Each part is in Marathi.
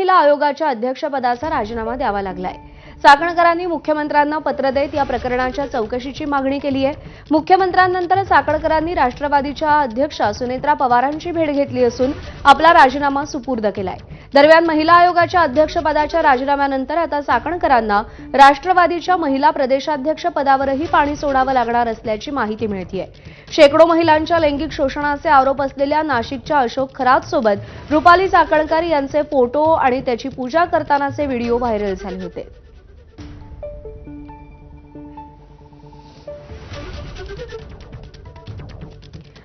महिला आयोगाच्या अध्यक्षपदाचा राजीनामा द्यावा लागलाय। चाकणकरांनी मुख्यमंत्र्यांना पत्र देत या प्रकरणाच्या चौकशीची मागणी केली आहे। मुख्यमंत्र्यांनंतर चाकणकरांनी राष्ट्रवादीच्या अध्यक्षा सुनेत्रा पवारांची भेट घेतली असून आपला राजीनामा सुपूर्द केलाय। दरम्यान महिला आयोगाच्या अध्यक्षपदाच्या राजीनाम्यानंतर आता चाकणकरांना राष्ट्रवादीच्या महिला प्रदेशाध्यक्ष पदावरही पाणी सोडावं लागणार असल्याची माहिती मिळतेय। शेकडो महिलांच्या लैंगिक शोषणाचे आरोप असलेल्या नाशिकच्या अशोक खरातसोबत रुपाली चाकणकर यांचे फोटो आणि त्याची पूजा करतानाचे व्हिडिओ व्हायरल झाले होते।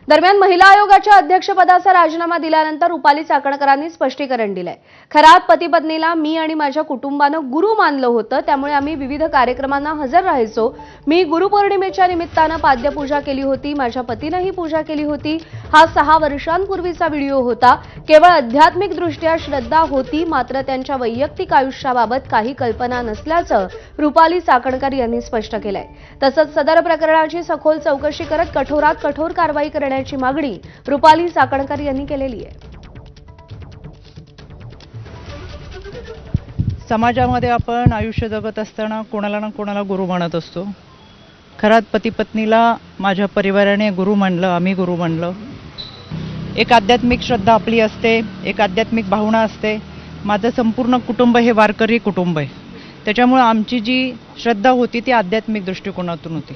दरम्यान महिला आयोगाच्या अध्यक्षपदाचा राजीनामा दिल्यानंतर रुपाली चाकणकरांनी स्पष्टीकरण दिलंय। खरात पती पत्नीला मी आणि माझ्या कुटुंबानं गुरु मानलं होतं, त्यामुळे आम्ही विविध कार्यक्रमांना हजर राहायचो। मी गुरुपौर्णिमेच्या निमित्तानं पाद्यपूजा केली होती, माझ्या पतीनंही पूजा केली होती। हा 6 वर्षांपूर्वीचा व्हिडिओ होता। केवळ आध्यात्मिकदृष्ट्या श्रद्धा होती, मात्र त्यांच्या वैयक्तिक आयुष्याबाबत काही कल्पना नसल्याचं रुपाली चाकणकर यांनी स्पष्ट केलंय। तसंच सदर प्रकरणाची सखोल चौकशी करत कठोरात कठोर कारवाई करण्याची मागणी रुपाली चाकणकर यांनी केलेली आहे। समाजामध्ये आपण आयुष्य जगत असताना कोणाला ना कोणाला गुरु मानत असतो। खरात पती पत्नीला माझ्या परिवाराने गुरु मानलं, आम्ही गुरु मानलं। एक आध्यात्मिक श्रद्धा आपली असते, एक आध्यात्मिक भावना असते। माझं संपूर्ण कुटुंब हे वारकरी कुटुंब आहे, त्याच्यामुळे आमची जी श्रद्धा होती ती आध्यात्मिक दृष्टिकोनातून होती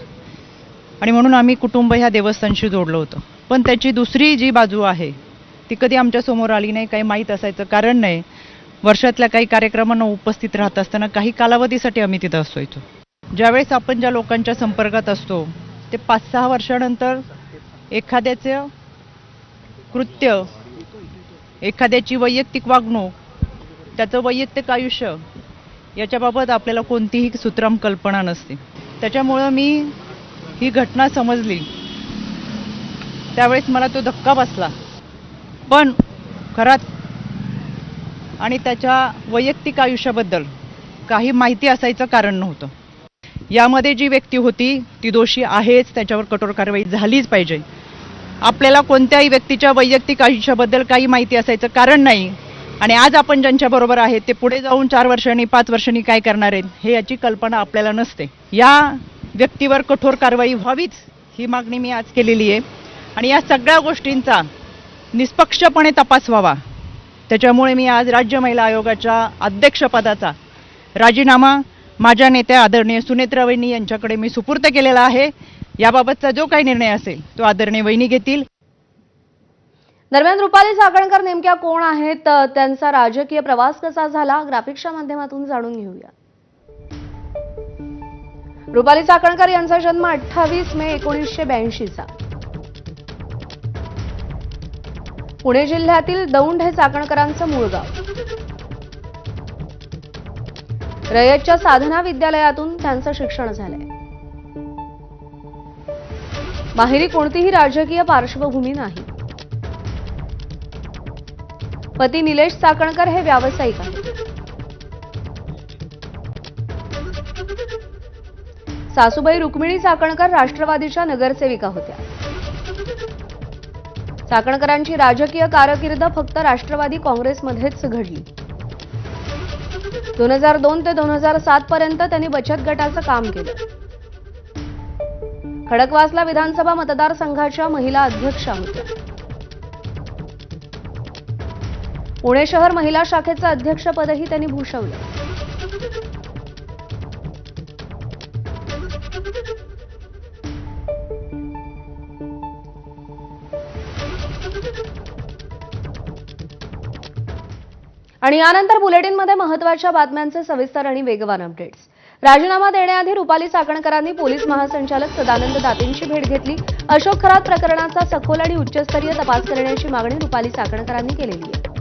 आणि म्हणून आम्ही कुटुंब ह्या देवस्थानशी जोडलं होतं। पण त्याची दुसरी जी बाजू आहे ती कधी आमच्या समोर आली नाही, काही माहीत असायचं कारण नाही। वर्षातल्या काही कार्यक्रमांना उपस्थित राहत असताना काही कालावधीसाठी आम्ही तिथं असायचो। ज्यावेळेस आपण ज्या लोकांच्या संपर्कात असतो ते 5-6 वर्षानंतर एखाद्याचं कृत्य, एखाद्याची वैयक्तिक वागणूक, त्याचं वैयक्तिक आयुष्य याच्याबाबत आपल्याला कोणतीही सुत्राम कल्पना नसते। त्याच्यामुळं मी ही घटना समजली त्यावेळेस मला तो धक्का बसला। पण खरात आणि त्याच्या वैयक्तिक आयुष्याबद्दल काही माहिती असायचं कारण नव्हतं। यामध्ये जी व्यक्ती होती ती दोषी आहेच, त्याच्यावर कठोर कारवाई झालीच पाहिजे। आपल्याला कोणत्याही व्यक्तीच्या वैयक्तिक आयुष्याबद्दल काही माहिती असायचं कारण नाही आणि आज आपण ज्यांच्याबरोबर आहे ते पुढे जाऊन 4 वर्षांनी 5 वर्षांनी काय करणार आहेत हे याची कल्पना आपल्याला नसते। या व्यक्तीवर कठोर कारवाई व्हावीच ही मागणी मी आज केलेली आहे आणि या सगळ्या गोष्टींचा निष्पक्षपणे तपास व्हावा। त्याच्यामुळे मी आज राज्य महिला आयोगाच्या अध्यक्षपदाचा राजीनामा माझ्या नेत्या आदरणीय सुनेत्रा वहिनी यांच्याकडे मी सुपूर्द केलेला आहे। याबाबतचा जो काही निर्णय असेल तो आदरणीय वहिनी घेतील। दरम्यान रुपाली चाकणकर नेमक्या कोण आहेत, त्यांचा राजकीय प्रवास कसा झाला, ग्राफिक्सच्या माध्यमातून जाणून घेऊया। रुपाली चाकणकर यांचा जन्म 28 मे 1982 चा। पुणे जिल्ह्यातील दौंड हे चाकणकरांचं मूळ गाव। रयतच्या साधना विद्यालयातून त्यांचं शिक्षण झालंय। माहेरी कोणतीही राजकीय पार्श्वभूमी नाही। पती निलेश चाकणकर हे व्यावसायिक आहेत। सासूबाई रुक्मिणी चाकणकर राष्ट्रवादीच्या नगरसेविका होत्या। चाकणकरांची राजकीय कारकीर्द फक्त राष्ट्रवादी काँग्रेसमध्येच घडली। 2002 ते 2007 पर्यंत त्यांनी बचत गटाचं काम केलं। खडकवासला विधानसभा मतदारसंघाच्या महिला अध्यक्षा होत्या। पुणे शहर महिला शाखेचं अध्यक्षपदही त्यांनी भूषवलं। आणि यानंतर बुलेटिनमध्ये महत्त्वाच्या बातम्यांचे सविस्तर आणि वेगवान अपडेट्स। राजीनामा देण्याआधी रुपाली चाकणकरांनी पोलीस महासंचालक सदानंद दातेंची भेट घेतली। अशोक खरात प्रकरणाचा सखोल आणि उच्चस्तरीय तपास करण्याची मागणी रुपाली चाकणकरांनी केलेली आहे।